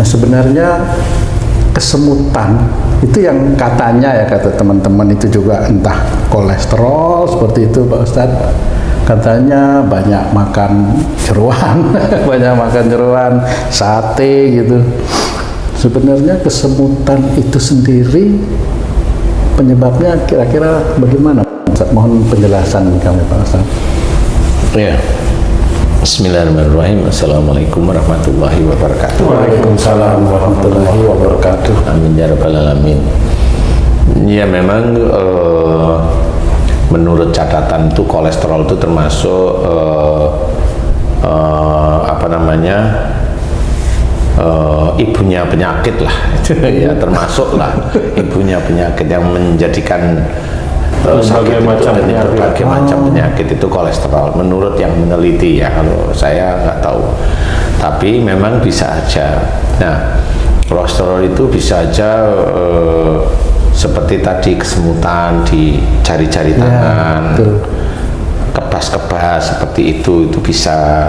Nah sebenarnya kesemutan itu yang katanya ya, kata teman-teman itu juga entah kolesterol seperti itu Pak Ustadz, katanya banyak makan jeroan banyak makan jeroan, sate gitu. Sebenarnya kesemutan itu sendiri penyebabnya kira-kira bagaimana? Mohon penjelasan kami Pak Ustadz. Ya. Bismillahirrahmanirrahim. Assalamualaikum warahmatullahi wabarakatuh. Waalaikumsalam warahmatullahi wabarakatuh. Amin ya rabbal alamin. Ya memang menurut catatan itu kolesterol itu termasuk ibunya penyakit lah. Ya termasuk lah ibunya penyakit yang menjadikan berbagai macam penyakit itu kolesterol menurut yang meneliti ya, kalau saya nggak tahu, tapi memang bisa aja. Nah kolesterol itu bisa aja seperti tadi kesemutan di jari-jari tangan, kebas-kebas seperti itu bisa.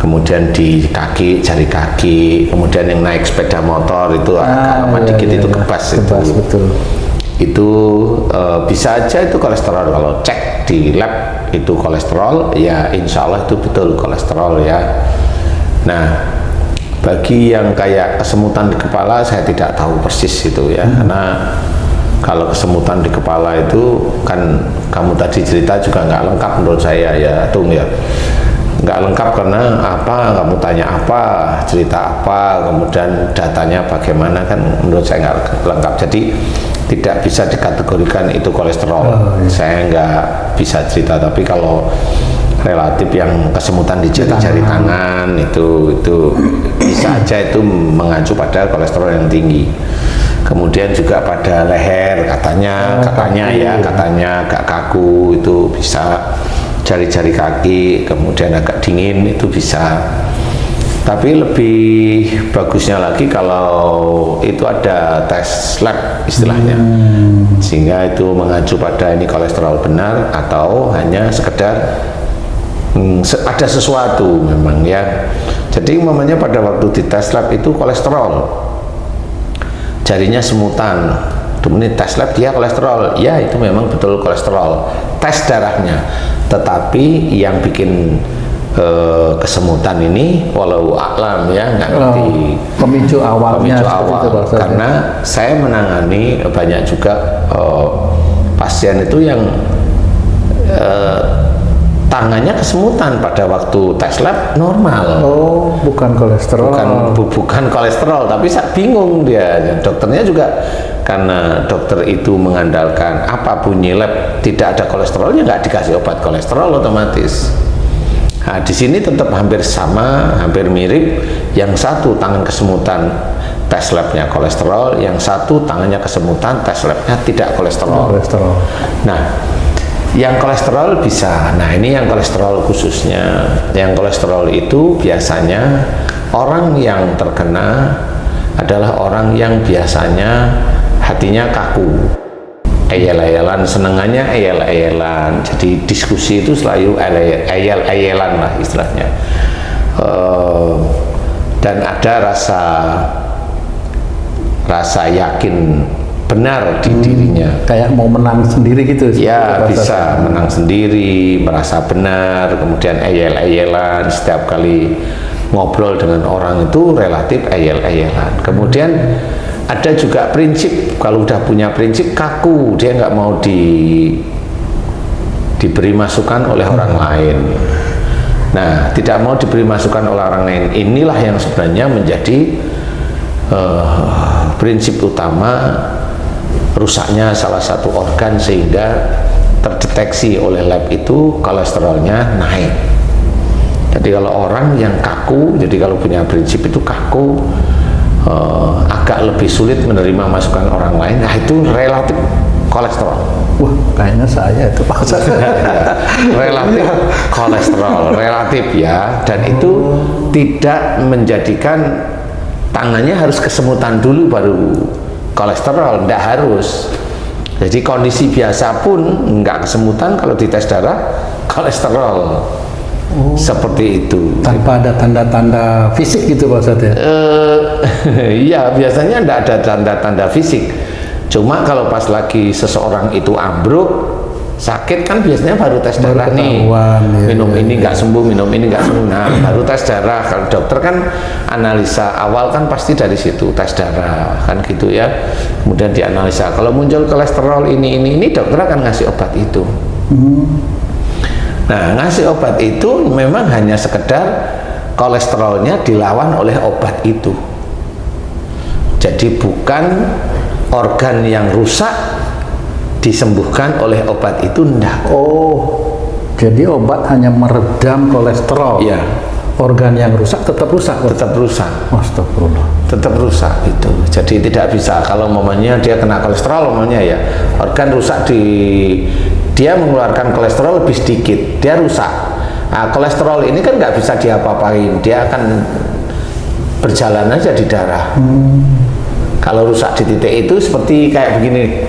Kemudian di kaki, jari kaki, kemudian yang naik sepeda motor itu agak lama dikit itu kebas, betul. Itu bisa aja itu kolesterol. Kalau cek di lab itu kolesterol, ya insya Allah itu betul kolesterol ya. Nah bagi yang kayak kesemutan di kepala saya tidak tahu persis itu ya, karena kalau kesemutan di kepala itu kan kamu tadi cerita juga nggak lengkap menurut saya ya Tung ya, nggak lengkap karena apa, kamu tanya apa, cerita apa, kemudian datanya bagaimana, kan menurut saya nggak lengkap, jadi tidak bisa dikategorikan itu kolesterol. Saya nggak bisa cerita, tapi kalau relatif yang kesemutan di jari-jari tangan itu bisa aja itu mengacu pada kolesterol yang tinggi. Kemudian juga pada leher katanya agak kaku itu bisa, jari-jari kaki kemudian agak dingin itu bisa. Tapi lebih bagusnya lagi kalau itu ada tes lab istilahnya, sehingga itu mengacu pada ini kolesterol benar atau hanya sekedar ada sesuatu memang ya. Jadi umpamanya pada waktu di tes lab itu kolesterol, jarinya semutan, kemudian tes lab dia kolesterol, ya itu memang betul kolesterol, tes darahnya. Tetapi yang bikin kesemutan ini walau a'lam ya, nggak ngerti pemicu awalnya itu, karena saya menangani banyak juga pasien itu yang tangannya kesemutan pada waktu tes lab normal. Oh, bukan kolesterol. Bukan kolesterol, tapi saya bingung dia. Dokternya juga, karena dokter itu mengandalkan apa bunyi lab tidak ada kolesterolnya, nggak dikasih obat kolesterol otomatis. Nah, di sini tetap hampir sama, hampir mirip. Yang satu tangan kesemutan, tes labnya kolesterol. Yang satu tangannya kesemutan, tes labnya tidak kolesterol. Nah, yang kolesterol bisa. Nah, ini yang kolesterol khususnya. Yang kolesterol itu biasanya orang yang terkena adalah orang yang biasanya hatinya kaku, eyel-eyelan, senengannya eyel-eyelan. Jadi diskusi itu selalu eyel-eyelan lah istilahnya. Dan ada rasa yakin benar di dirinya, kayak mau menang sendiri gitu ya, bisa menang sendiri, merasa benar, kemudian eyel-eyelan setiap kali ngobrol dengan orang itu relatif eyel-eyelan. Kemudian ada juga prinsip, kalau udah punya prinsip kaku, dia nggak mau diberi masukan oleh orang lain. Nah, tidak mau diberi masukan oleh orang lain, inilah yang sebenarnya menjadi prinsip utama rusaknya salah satu organ, sehingga terdeteksi oleh lab itu kolesterolnya naik. Jadi kalau orang yang kaku, jadi kalau punya prinsip itu kaku, agak lebih sulit menerima masukan orang lain, nah itu relatif kolesterol. Wah, kayaknya saya itu Pak. Relatif kolesterol, relatif ya, dan itu tidak menjadikan tangannya harus kesemutan dulu baru kolesterol, tidak harus. Jadi kondisi biasa pun nggak kesemutan, kalau dites darah kolesterol. Seperti itu. Tanpa ada tanda-tanda fisik gitu Pak Ustadz ya? Iya, biasanya tidak ada tanda-tanda fisik. Cuma kalau pas lagi seseorang itu ambruk, sakit kan biasanya baru tes darah nih, minum ini nggak sembuh, minum ini nggak sembuh, nah baru tes darah. Kalau dokter kan analisa awal kan pasti dari situ, tes darah kan gitu ya, kemudian dianalisa kalau muncul kolesterol ini dokter akan ngasih obat itu. Nah, ngasih obat itu memang hanya sekedar kolesterolnya dilawan oleh obat itu, jadi bukan organ yang rusak disembuhkan oleh obat itu, enggak. Jadi obat hanya meredam kolesterol. Iya. Organ yang rusak tetap rusak. Tetap rusak. Astagfirullah. Tetap rusak itu. Jadi tidak bisa kalau momennya dia kena kolesterol, momennya ya organ rusak dia mengeluarkan kolesterol lebih sedikit, dia rusak. Nah, kolesterol ini kan nggak bisa diapa-apain, dia akan berjalan aja di darah. Kalau rusak di titik itu seperti kayak begini.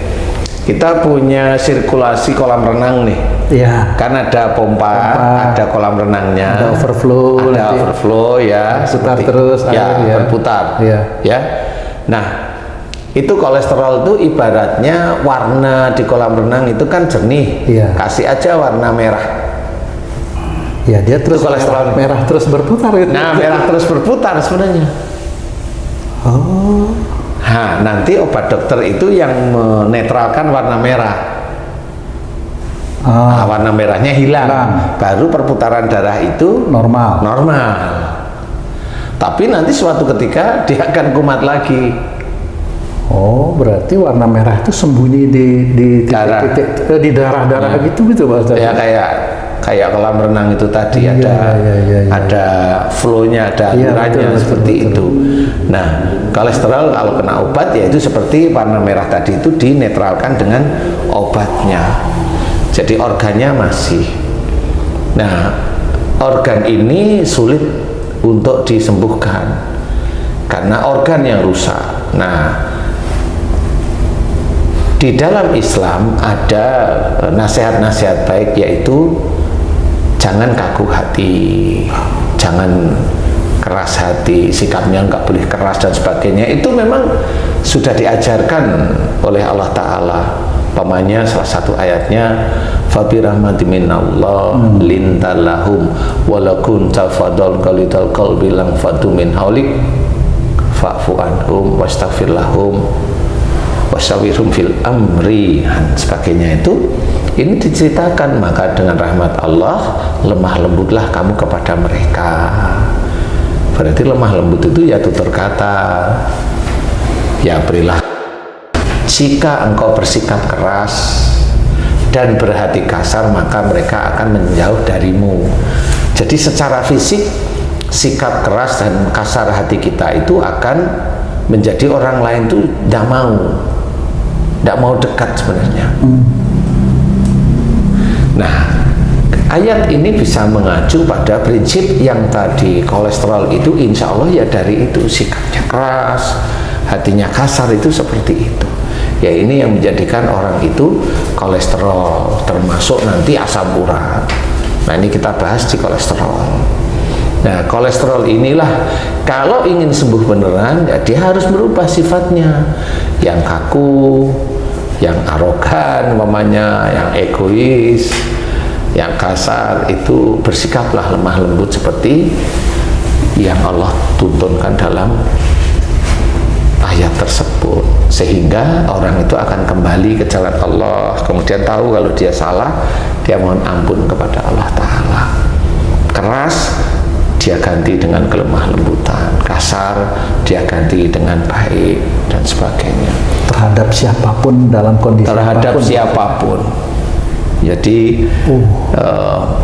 Kita punya sirkulasi kolam renang nih. Iya. Kan ada pompa, ada kolam renangnya. Ada overflow. Ya. Berputar terus ya, air ya. Berputar. Iya. Ya. Nah, itu kolesterol itu ibaratnya warna di kolam renang itu kan jernih. Iya. Kasih aja warna merah. Ya, dia terus kolesterol merah terus berputar gitu. Nah, merah terus berputar sebenarnya. Nah, nanti obat dokter itu yang menetralkan warna merah. Nah, warna merahnya hilang. Baru perputaran darah itu normal. Tapi nanti suatu ketika dia akan kumat lagi. Berarti warna merah itu sembunyi di titik-titik di darah-darah gitu Pak Ustadz. Ya kayak kolam renang itu tadi ada flow-nya, ada alirannya seperti itu. Nah, kolesterol kalau kena obat ya itu seperti warna merah tadi itu dinetralkan dengan obatnya. Jadi organnya masih. Nah, organ ini sulit untuk disembuhkan karena organ yang rusak. Nah, di dalam Islam ada nasihat-nasihat baik, yaitu jangan kaku hati, jangan keras hati, sikapnya nggak boleh keras dan sebagainya. Itu memang sudah diajarkan oleh Allah Ta'ala. Pamannya salah satu ayatnya, fabi rahmati minallah lintalahum walakun tafadol qalidal qalbi lang fadu min haulik fa'fu anhum wastaghfir lahum wasyawirhum fil amri dan sebagainya. Itu ini diceritakan, maka dengan rahmat Allah lemah lembutlah kamu kepada mereka. Berarti lemah lembut itu ya tutur kata, ya berilah. Jika engkau bersikap keras dan berhati kasar, maka mereka akan menjauh darimu. Jadi secara fisik sikap keras dan kasar hati kita itu akan menjadi orang lain tuh tidak mau dekat sebenarnya. Nah, ayat ini bisa mengacu pada prinsip yang tadi. Kolesterol itu insya Allah ya dari itu, sikapnya keras, hatinya kasar, itu seperti itu. Ya ini yang menjadikan orang itu kolesterol, termasuk nanti asam urat. Nah ini kita bahas di kolesterol. Nah kolesterol inilah kalau ingin sembuh beneran ya dia harus berubah sifatnya, yang kaku, yang arogan, mamanya, yang egois, yang kasar. Itu bersikaplah lemah lembut seperti yang Allah tuntunkan dalam ayat tersebut, sehingga orang itu akan kembali ke jalan Allah, kemudian tahu kalau dia salah, dia mohon ampun kepada Allah Ta'ala. Keras dia ganti dengan kelemah lembutan, kasar dia ganti dengan baik dan sebagainya, terhadap siapapun dalam kondisi siapapun. Jadi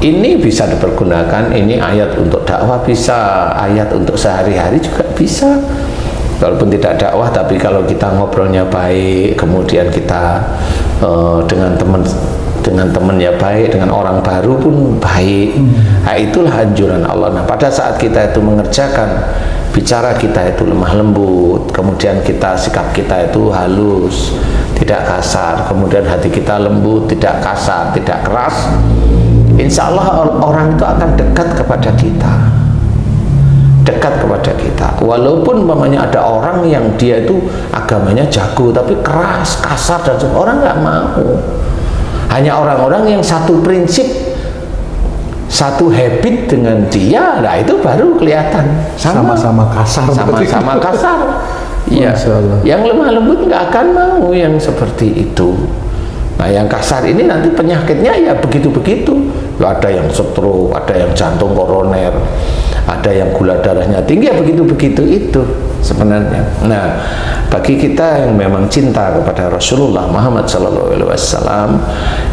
ini bisa dipergunakan, ini ayat untuk dakwah bisa, ayat untuk sehari-hari juga bisa. Walaupun tidak dakwah, tapi kalau kita ngobrolnya baik, kemudian kita dengan teman ya baik, dengan orang baru pun baik. Nah, itulah anjuran Allah. Nah, pada saat kita itu mengerjakan, bicara kita itu lemah lembut, kemudian sikap kita itu halus, tidak kasar, kemudian hati kita lembut, tidak kasar, tidak keras, insya Allah orang itu akan dekat kepada kita, walaupun umpamanya ada orang yang dia itu agamanya jago tapi keras, kasar dan sebagainya, orang nggak mau. Hanya orang-orang yang satu prinsip, satu habit dengan dia, nah itu baru kelihatan sama-sama kasar, sama-sama kasar. Iya, yang lemah lembut nggak akan mau yang seperti itu. Nah, yang kasar ini nanti penyakitnya ya begitu-begitu. Ada yang stroke, ada yang jantung koroner, ada yang gula darahnya tinggi, ya begitu-begitu itu sebenarnya. Nah, bagi kita yang memang cinta kepada Rasulullah Muhammad SAW,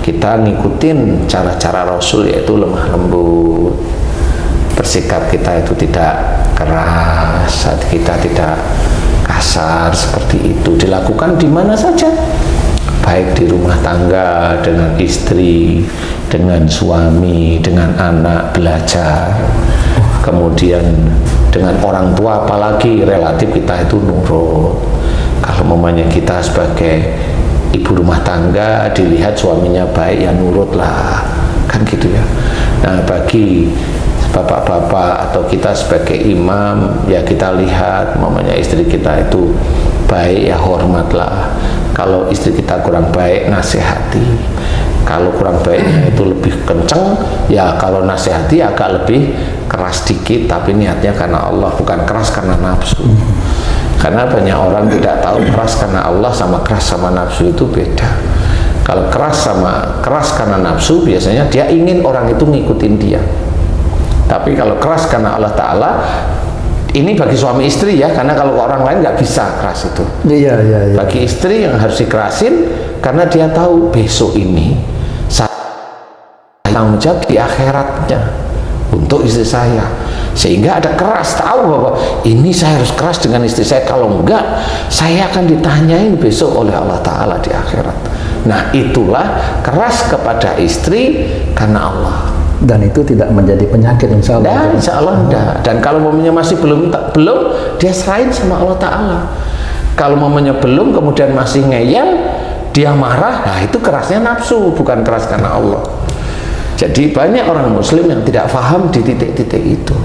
kita ngikutin cara-cara Rasul, yaitu lemah lembut. Bersikap kita itu tidak keras, kita tidak kasar seperti itu. Dilakukan di mana saja, baik di rumah tangga, dengan istri, dengan suami, dengan anak belajar, kemudian dengan orang tua, apalagi relatif kita itu nurut. Kalau mamanya kita sebagai ibu rumah tangga dilihat suaminya baik, ya nurutlah, kan gitu ya. Nah, bagi bapak-bapak atau kita sebagai imam, ya kita lihat mamanya istri kita itu baik, ya hormatlah. Kalau istri kita kurang baik, nasihati. Kalau kurang baiknya itu lebih kenceng, ya kalau nasihati agak lebih keras dikit, tapi niatnya karena Allah, bukan keras karena nafsu. Karena banyak orang tidak tahu keras karena Allah sama keras sama nafsu itu beda. Kalau keras karena nafsu, biasanya dia ingin orang itu ngikutin dia. Tapi kalau keras karena Allah Ta'ala, ini bagi suami istri ya, karena kalau orang lain nggak bisa keras itu. Iya. Bagi istri yang harus dikerasin, karena dia tahu besok ini saya tanggung jawab di akhiratnya untuk istri saya, sehingga ada keras, tahu bahwa ini saya harus keras dengan istri saya, kalau enggak saya akan ditanyain besok oleh Allah Ta'ala di akhirat. Nah, itulah keras kepada istri karena Allah. Dan itu tidak menjadi penyakit, insya Allah. Dan insya Allah enggak. Dan kalau momennya masih belum, dia serahin sama Allah Ta'ala. Kalau momennya belum, kemudian masih ngeyel, dia marah, nah itu kerasnya nafsu, bukan keras karena Allah. Jadi banyak orang muslim yang tidak paham di titik-titik itu.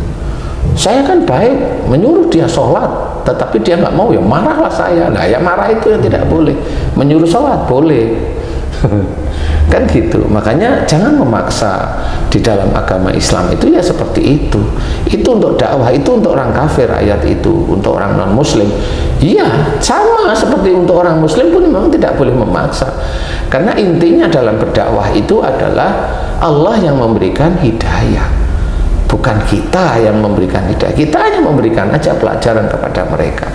Saya kan baik, menyuruh dia sholat, tetapi dia nggak mau, ya marahlah saya. Nah, ya marah itu yang tidak boleh. Menyuruh sholat boleh. Kan gitu. Makanya jangan memaksa. Di dalam agama Islam itu ya seperti itu. Itu untuk dakwah, itu untuk orang kafir ayat itu, untuk orang non muslim. Iya, sama seperti untuk orang muslim pun memang tidak boleh memaksa. Karena intinya dalam berdakwah itu adalah Allah yang memberikan hidayah, bukan kita yang memberikan hidayah. Kita hanya memberikan aja pelajaran kepada mereka.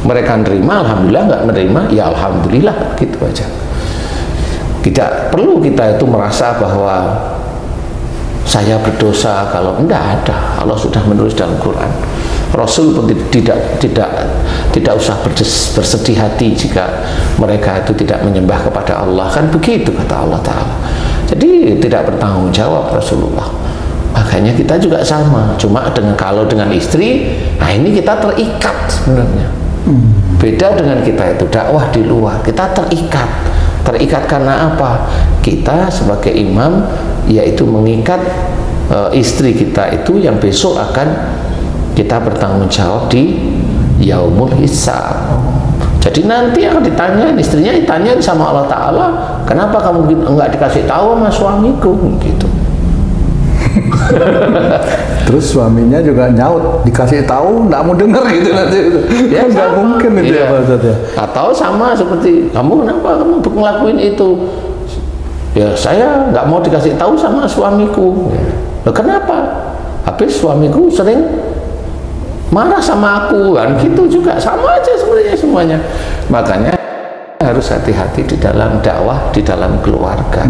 Mereka nerima, alhamdulillah. Nggak menerima, ya alhamdulillah, gitu aja. Tidak perlu kita itu merasa bahwa saya berdosa, kalau enggak ada. Allah sudah menulis dalam Quran. Rasul pun tidak usah bersedih hati jika mereka itu tidak menyembah kepada Allah, kan begitu kata Allah Ta'ala. Jadi tidak bertanggung jawab Rasulullah. Makanya kita juga sama, cuma kalau dengan istri, nah ini kita terikat sebenarnya. Beda dengan kita itu dakwah di luar, kita terikat karena apa? Kita sebagai imam yaitu mengikat istri kita itu yang besok akan kita bertanggung jawab di yaumul hisab. Jadi nanti akan ditanya, istrinya ditanya sama Allah Ta'ala, kenapa kamu enggak dikasih tahu sama suamiku gitu. Terus suaminya juga nyaut, dikasih tahu nggak mau dengar gitu nanti. Ya nggak mungkin itu ya Pak Ustadz ya. Atau sama seperti kamu, kenapa kamu ngelakuin itu? Ya saya nggak mau dikasih tahu sama suamiku. Loh, kenapa? Habis suamiku sering marah sama aku, kan gitu juga, sama aja sebenarnya semuanya. Makanya harus hati-hati di dalam dakwah, di dalam keluarga.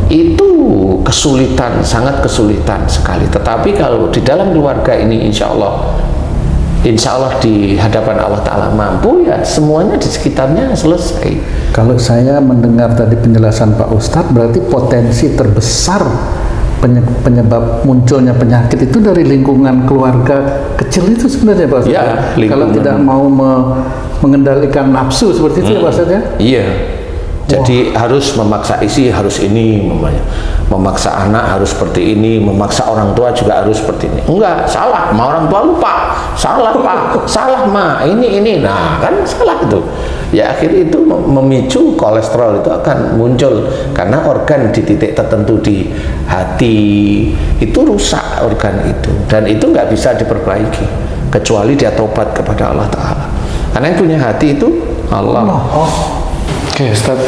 Itu kesulitan, sangat kesulitan sekali. Tetapi kalau di dalam keluarga ini insya Allah di hadapan Allah Ta'ala mampu, ya semuanya di sekitarnya selesai. Kalau saya mendengar tadi penjelasan Pak Ustadz, berarti potensi terbesar penyebab munculnya penyakit itu dari lingkungan keluarga kecil itu sebenarnya Pak Ustadz. Ya, kalau tidak mau mengendalikan nafsu seperti itu ya Pak Ustadz ya? Iya. Jadi harus memaksa isi harus ini, memaksa anak harus seperti ini, memaksa orang tua juga harus seperti ini. Enggak, salah. Ma orang tua lupa, salah Pak, salah Ma, ini. Nah kan salah itu. Ya akhirnya itu memicu kolesterol itu akan muncul karena organ di titik tertentu di hati itu rusak organ itu, dan itu nggak bisa diperbaiki kecuali dia tobat kepada Allah Ta'ala. Karena yang punya hati itu Allah. Oke, Ustaz.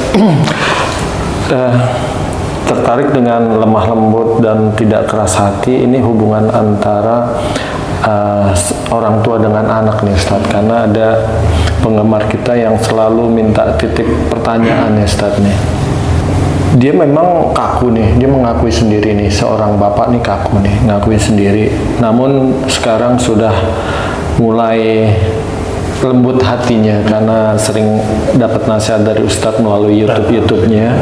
Tertarik dengan lemah lembut dan tidak keras hati, ini hubungan antara orang tua dengan anak nih Ustaz, karena ada penggemar kita yang selalu minta titik pertanyaan ya Ustaz nih. Dia memang kaku nih, dia mengakui sendiri nih, seorang bapak nih kaku nih, ngakui sendiri, namun sekarang sudah mulai lembut hatinya karena sering dapat nasihat dari Ustadz melalui YouTube-nya.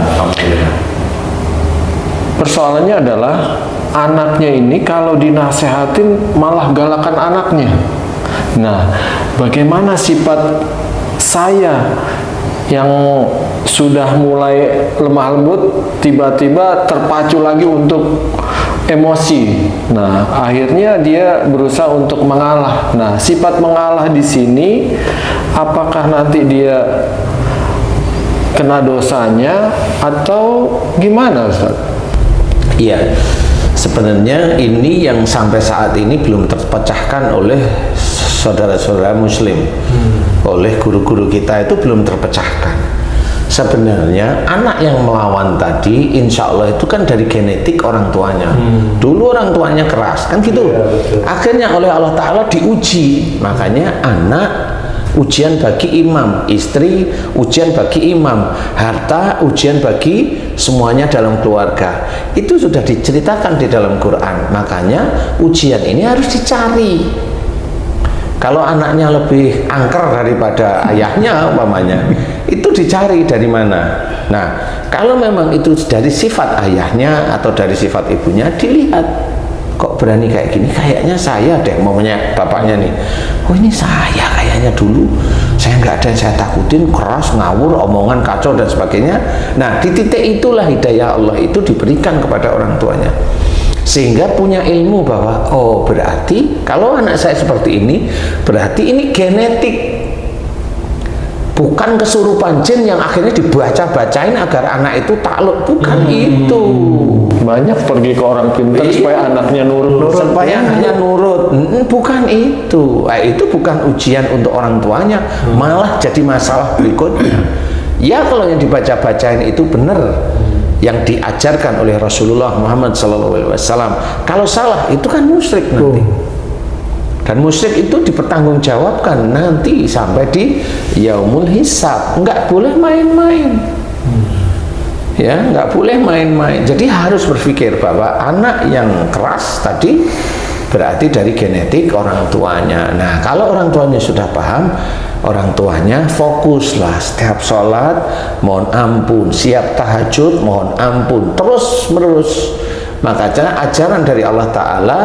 Persoalannya adalah anaknya ini kalau dinasehatin malah galakan anaknya. Nah, bagaimana sifat saya yang sudah mulai lemah lembut tiba-tiba terpacu lagi untuk emosi. Nah, akhirnya dia berusaha untuk mengalah. Nah, sifat mengalah di sini apakah nanti dia kena dosanya atau gimana, Ustaz? Iya. Sebenarnya ini yang sampai saat ini belum terpecahkan oleh saudara-saudara muslim. Oleh guru-guru kita itu belum terpecahkan. Sebenarnya anak yang melawan tadi insya Allah itu kan dari genetik orang tuanya. Dulu orang tuanya keras kan gitu. Akhirnya oleh Allah Ta'ala diuji. Makanya anak ujian bagi imam, istri ujian bagi imam, harta ujian bagi semuanya dalam keluarga. Itu sudah diceritakan di dalam Quran. Makanya ujian ini harus dicari. Kalau anaknya lebih angker daripada ayahnya umpamanya, itu dicari dari mana. Nah, kalau memang itu dari sifat ayahnya atau dari sifat ibunya, dilihat kok berani kayak gini, kayaknya saya deh, umpamanya bapaknya nih, oh ini saya kayaknya dulu saya nggak ada yang saya takutin, keras, ngawur, omongan kacau dan sebagainya. Nah, di titik itulah hidayah Allah itu diberikan kepada orang tuanya, sehingga punya ilmu bahwa oh berarti kalau anak saya seperti ini berarti ini genetik, bukan kesurupan jin yang akhirnya dibaca-bacain agar anak itu takluk, bukan itu. Banyak pergi ke orang pintar supaya anaknya nurut, supaya anaknya nurut, bukan itu. Itu bukan ujian untuk orang tuanya, malah jadi masalah berikutnya. Ya kalau yang dibaca-bacain itu benar, yang diajarkan oleh Rasulullah Muhammad SAW. Kalau salah itu kan musyrik nanti. Dan musyrik itu dipertanggungjawabkan nanti sampai di yaumul hisab. Nggak boleh main-main. Ya, nggak boleh main-main. Jadi harus berpikir bahwa anak yang keras tadi berarti dari genetik orang tuanya. Nah, kalau orang tuanya sudah paham, orang tuanya fokuslah setiap sholat, mohon ampun, siap tahajud, mohon ampun, terus menerus. Maka ajaran dari Allah Ta'ala,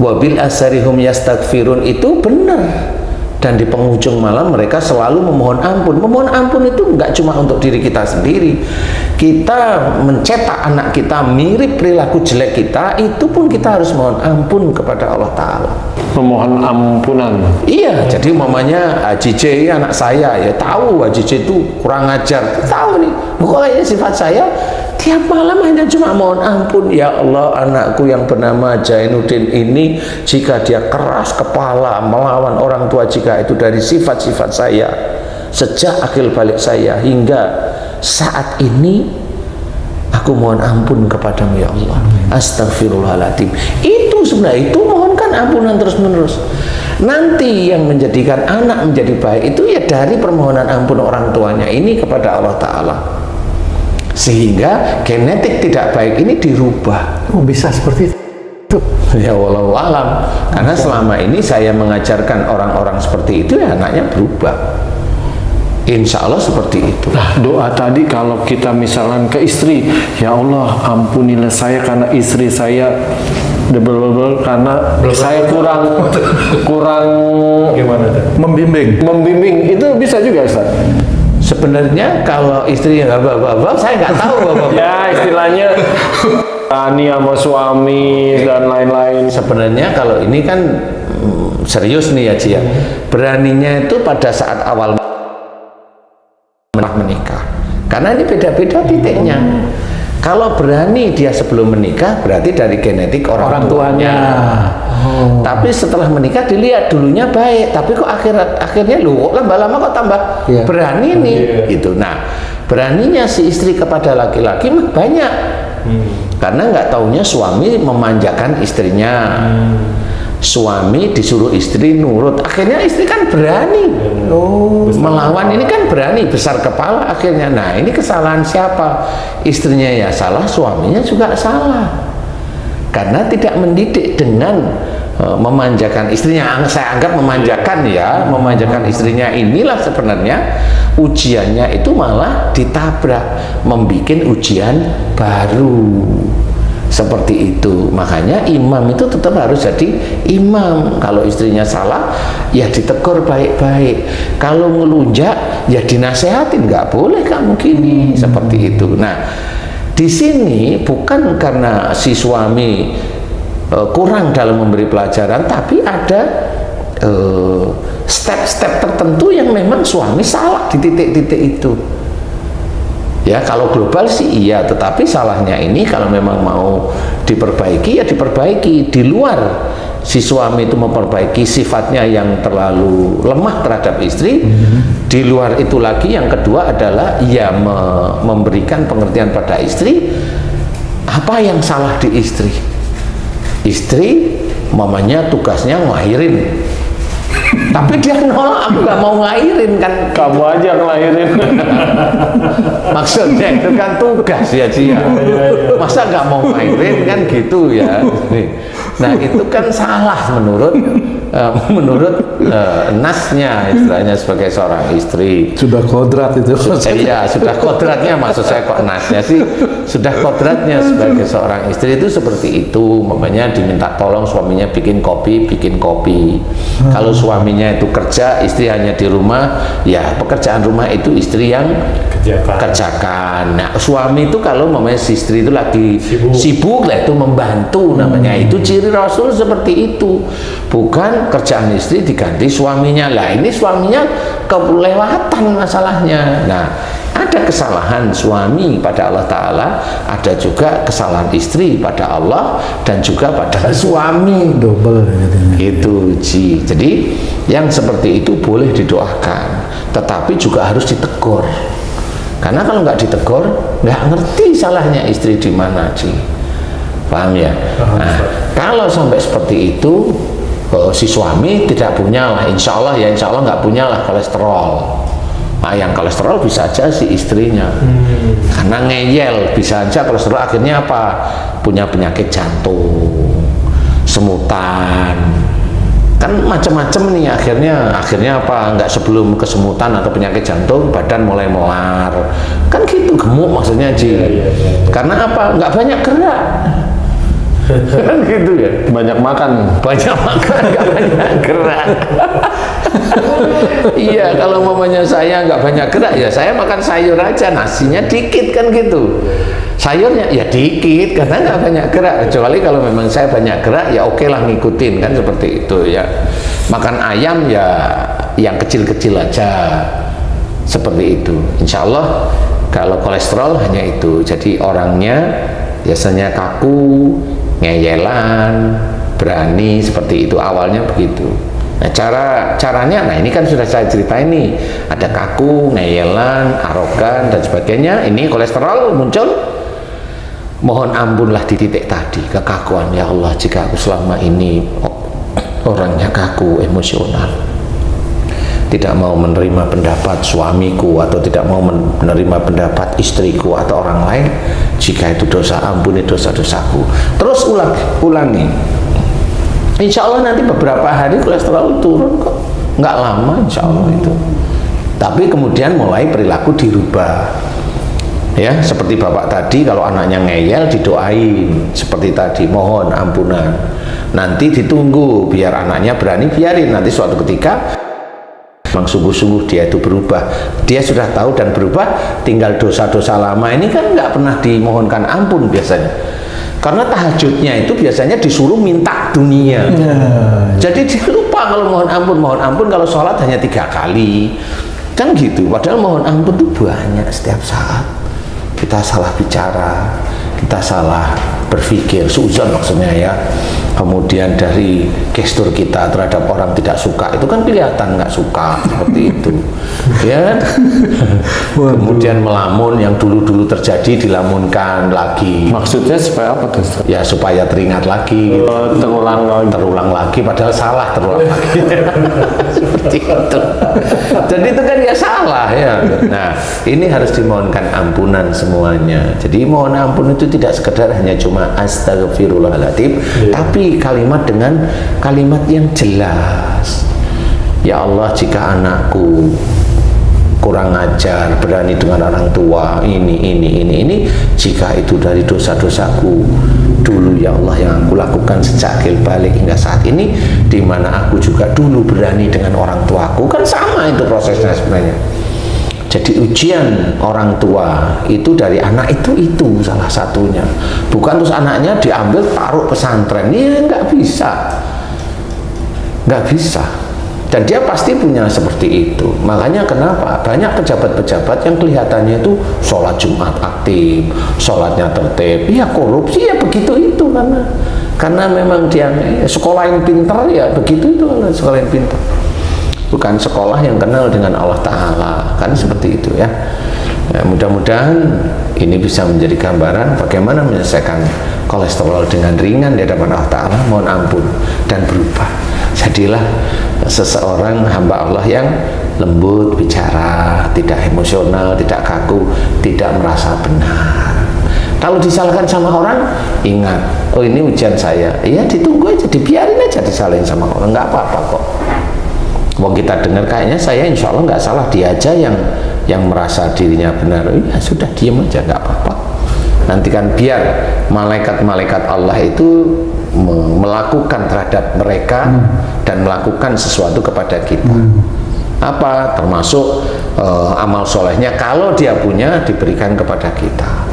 wabil asarihum yastaghfirun, itu benar. Dan di penghujung malam mereka selalu memohon ampun. Memohon ampun itu nggak cuma untuk diri kita sendiri. Kita mencetak anak kita mirip perilaku jelek kita, itu pun kita harus mohon ampun kepada Allah Ta'ala. Memohon ampunan. Iya, jadi mamanya Haji J, anak saya, ya tahu Haji J itu kurang ajar, tahu nih, pokoknya sifat saya tiap malam hanya cuma mohon ampun. Ya Allah, anakku yang bernama Jainuddin ini, jika dia keras kepala melawan orang tua, jika itu dari sifat-sifat saya sejak akhir balik saya hingga saat ini, aku mohon ampun kepadamu ya Allah. Astagfirullahaladzim. Itu sebenarnya, itu mohonkan ampunan terus menerus. Nanti yang menjadikan anak menjadi baik itu ya dari permohonan ampun orang tuanya ini kepada Allah Ta'ala, sehingga genetik tidak baik ini dirubah. Oh, bisa seperti itu? Ya wallahu alam. Karena selama ini saya mengajarkan orang-orang seperti itu, ya anaknya berubah. Insya Allah seperti itu. Nah, doa tadi kalau kita misalnya ke istri, ya Allah ampunilah saya karena istri saya karena saya kurang gimana? Membimbing. Itu bisa juga, Ustaz? Sebenarnya kalau istri yang bapak-bapak, saya nggak tahu bapak. Ya istilahnya berani sama suami dan lain-lain. Sebenarnya kalau ini kan serius nih ya Ci ya. Beraninya itu pada saat awal menikah. Karena ini beda-beda titiknya. Kalau berani dia sebelum menikah berarti dari genetik orang tuanya. Tapi setelah menikah dilihat dulunya baik, tapi kok akhirnya lu kok lama-lama kok tambah berani nih gitu. Nah, beraninya si istri kepada laki-laki mah banyak. Karena nggak taunya suami memanjakan istrinya. Suami disuruh istri nurut, akhirnya istri kan berani melawan. Ini kan berani, besar kepala akhirnya. Nah ini kesalahan siapa? Istrinya ya salah, suaminya juga salah karena tidak mendidik dengan memanjakan istrinya. Saya anggap memanjakan ya, memanjakan istrinya. Inilah sebenarnya ujiannya itu malah ditabrak, membuat ujian baru. Seperti itu. Makanya imam itu tetap harus jadi imam. Kalau istrinya salah ya ditegur baik-baik, kalau ngelunjak ya dinasehatin, nggak boleh kamu gini, seperti itu. Nah di sini bukan karena si suami kurang dalam memberi pelajaran, tapi ada step-step tertentu yang memang suami salah di titik-titik itu. Ya kalau global sih iya, tetapi salahnya ini kalau memang mau diperbaiki ya diperbaiki. Di luar si suami itu memperbaiki sifatnya yang terlalu lemah terhadap istri, di luar itu lagi yang kedua adalah ya memberikan pengertian pada istri apa yang salah di istri. Istri mamanya tugasnya ngelahirin, tapi dia nolak, aku nggak mau ngelahirin kan. Kamu aja ngelahirin. Maksudnya itu kan tugas ya Ci ya. Masa nggak mau ngelahirin kan gitu ya. Nah itu kan salah menurut nasnya, istilahnya sebagai seorang istri. Sudah kodrat itu. Iya sudah kodratnya, maksud saya kok nasnya sih, sudah kodratnya sebagai seorang istri itu seperti itu. Mamanya diminta tolong suaminya bikin kopi. Kalau suaminya itu kerja, istri hanya di rumah, ya pekerjaan rumah itu istri yang kerjakan. Nah suami itu kalau mamanya si istri itu lagi sibuk lah itu membantu, namanya itu ciri Rasul seperti itu. Bukan kerjaan istri diganti suaminya. Lah ini suaminya kelewatan masalahnya. Nah ada kesalahan suami pada Allah Ta'ala, ada juga kesalahan istri pada Allah dan juga pada suami. Double Itu Ji. Jadi yang seperti itu boleh didoakan, tetapi juga harus ditegur. Karena kalau nggak ditegur, nggak ngerti salahnya istri di mana Ji. Paham ya? Nah, kalau sampai seperti itu, si suami tidak punya lah, insya Allah ya, insya Allah nggak punya lah kolesterol. Nah, yang kolesterol bisa aja si istrinya, karena ngeyel bisa aja kolesterol, akhirnya apa? Punya penyakit jantung, semutan, kan macam-macam nih akhirnya apa? Nggak sebelum kesemutan atau penyakit jantung badan mulai melar, kan gitu, gemuk maksudnya Ji. Karena apa? Nggak banyak gerak. Kan gitu ya, Banyak makan, nggak banyak gerak. Iya, kalau mamanya saya nggak banyak gerak ya saya makan sayur aja, nasinya dikit kan gitu, sayurnya ya dikit karena nggak banyak gerak. Kecuali kalau memang saya banyak gerak ya oke lah ngikutin kan, seperti itu ya. Makan ayam ya yang kecil-kecil aja, seperti itu. Insya Allah kalau kolesterol hanya itu. Jadi orangnya biasanya kaku, ngeyelan, berani, seperti itu awalnya begitu. Nah caranya, nah ini kan sudah saya ceritain nih, ada kaku, ngeyelan, arogan dan sebagainya. Ini kolesterol muncul, mohon ampunlah di titik tadi, kekakuan. Ya Allah, jika aku selama ini orangnya kaku, emosional, tidak mau menerima pendapat suamiku atau tidak mau menerima pendapat istriku atau orang lain, jika itu dosa, ampuni dosa-dosaku. Terus ulangi. Insya Allah nanti beberapa hari kolesterol turun kok, nggak lama insya Allah itu. Tapi kemudian mulai perilaku dirubah. Ya, seperti bapak tadi, kalau anaknya ngeyel didoain seperti tadi, mohon ampunan. Nanti ditunggu biar anaknya berani, biarin nanti suatu ketika memang sungguh-sungguh dia itu berubah, dia sudah tahu dan berubah, tinggal dosa-dosa lama ini kan nggak pernah dimohonkan ampun biasanya, karena tahajudnya itu biasanya disuruh minta dunia. Jadi dia lupa kalau mohon ampun kalau sholat hanya 3 kali kan gitu, padahal mohon ampun itu banyak setiap saat. Kita salah bicara, kita salah berpikir, suuzon maksudnya ya, kemudian dari gestur kita terhadap orang tidak suka itu kan kelihatan nggak suka seperti itu ya kan. Kemudian melamun yang dulu-dulu terjadi dilamunkan lagi, Maksudnya supaya apa tuh Ustaz? ya supaya teringat lagi gitu. Terulang lagi padahal salah terulang lagi. Seperti itu. Jadi itu kan ya salah ya. Nah ini harus dimohonkan ampunan semuanya. Jadi mohon ampun itu tidak sekedar hanya cuma astagfirullahaladzim, tapi kalimat dengan kalimat yang jelas. Ya Allah, jika anakku kurang ajar, berani dengan orang tua, ini, jika itu dari dosa-dosaku dulu ya Allah yang aku lakukan sejak akil balik hingga saat ini, di mana aku juga dulu berani dengan orang tuaku, kan sama itu prosesnya sebenarnya. Jadi ujian orang tua itu dari anak itu salah satunya, bukan terus anaknya diambil taruh pesantren, ya nggak bisa. Dan dia pasti punya seperti itu. Makanya kenapa banyak pejabat-pejabat yang kelihatannya itu sholat Jumat aktif, sholatnya tertib, ya korupsi ya begitu itu, karena memang dia sekolah yang pintar ya begitu itu, karena sekolah yang pintar, bukan sekolah yang kenal dengan Allah Ta'ala, kan seperti itu ya. Ya, mudah-mudahan ini bisa menjadi gambaran bagaimana menyelesaikan kolesterol dengan ringan di hadapan Allah Ta'ala, mohon ampun dan berubah. Jadilah seseorang hamba Allah yang lembut bicara, tidak emosional, tidak kaku, tidak merasa benar. Kalau disalahkan sama orang, ingat, oh ini ujian saya, ya ditunggu aja, dibiarin aja disalahin sama orang, nggak apa-apa kok. Mau kita dengar kayaknya saya insya Allah nggak salah, dia aja yang merasa dirinya benar, ya sudah diem aja, nggak apa-apa. Nanti kan biar malaikat-malaikat Allah itu melakukan terhadap mereka dan melakukan sesuatu kepada kita. Apa? Termasuk amal solehnya kalau dia punya diberikan kepada kita.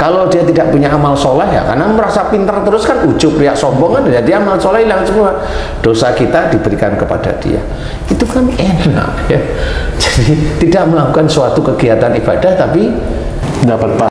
Kalau dia tidak punya amal soleh ya karena merasa pintar terus kan ujub, riak, sombong kan, jadi amal soleh hilang semua. Dosa kita diberikan kepada dia. Itu kan enak ya. Jadi tidak melakukan suatu kegiatan ibadah tapi dapat